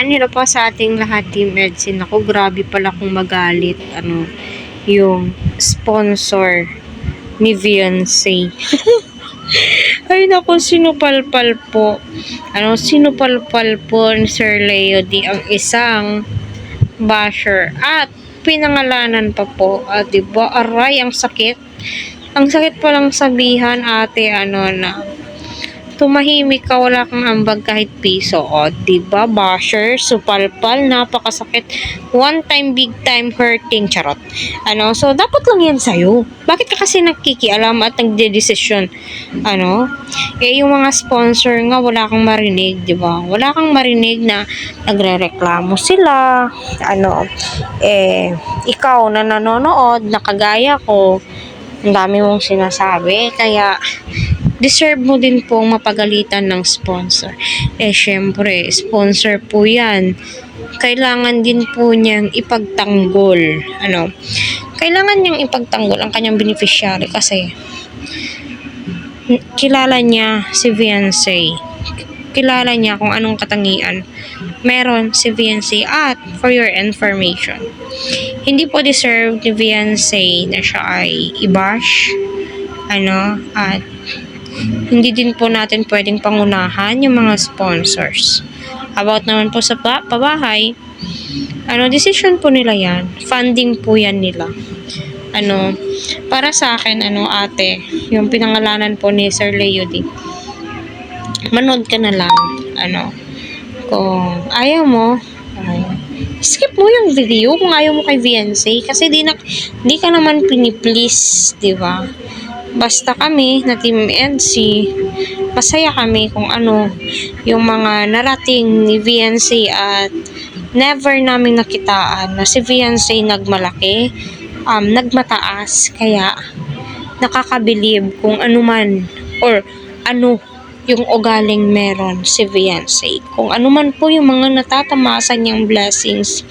Ayan, hello po sa ating lahat, Team Edsin. Ako, grabe pala kung magalit. Yung sponsor ni Beyonce. Ay, naku, sinupalpal po. Sinupalpal po ni Sir Leo Di ang isang basher. At pinangalanan pa po. Diba? Aray, ang sakit. Ang sakit palang sabihan, ate, na tumahimik ka, wala kang ambag kahit piso. Diba, basher, supalpal, napakasakit. One time, big time hurting, charot. So, dapat lang yan sa'yo. Bakit ka kasi nagkikialam at nagdedesisyon? Yung mga sponsor nga, wala kang marinig, diba? Wala kang marinig na nagre-reklamo sila. Ikaw na nanonood, nakagaya ko, ang dami mong sinasabi, kaya deserve mo din pong mapagalitan ng sponsor. Syempre, sponsor po yan. Kailangan din po niyang ipagtanggol. Kailangan niyang ipagtanggol ang kanyang beneficiary kasi kilala niya si Beyonce. Kilala niya kung anong katangian meron si Beyonce. At for your information, hindi po deserve ni Beyonce na siya ay i-bash. At hindi din po natin pwedeng pangunahan yung mga sponsors. About naman po sa pabahay, decision po nila yan. Funding po yan nila. Para sa akin, ate, yung pinangalanan po ni Sir Leo Di, manood ka na lang. Kung ayaw mo, skip mo yung video kung ayaw mo kay Beyonce kasi di ka naman piniplease, di ba? Basta kami na Team NC, masaya kami kung yung mga narating ni Beyonce at never namin nakitaan na si Beyonce nagmalaki, nagmataas, kaya nakakabilib kung ano man or yung ugaling meron si Beyonce. Kung ano man po yung mga natatamasan niyang blessings,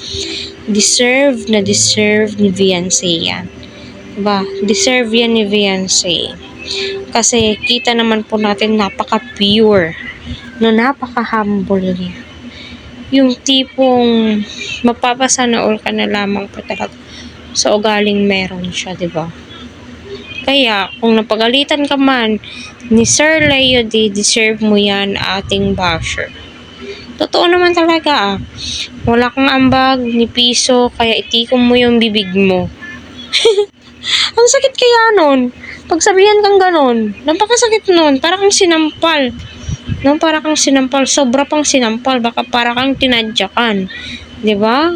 deserve ni Beyonce yan. Diba? Deserve yan ni Beyonce. Kasi kita naman po natin napaka-pure, napaka-humble niya. Yung tipong mapapasana all ka na lamang po talaga sa ugaling meron siya, diba? Kaya, kung napagalitan ka man ni Sir Leo Di, deserve mo yan, ating basher. Totoo naman talaga, wala kang ambag ni piso, kaya itikom mo yung bibig mo. Ang sakit kaya nun. Pagsabihan kang ganon, napakasakit nun. Para kang sinampal. Sobra pang sinampal. Baka para kang tinadyakan. Diba?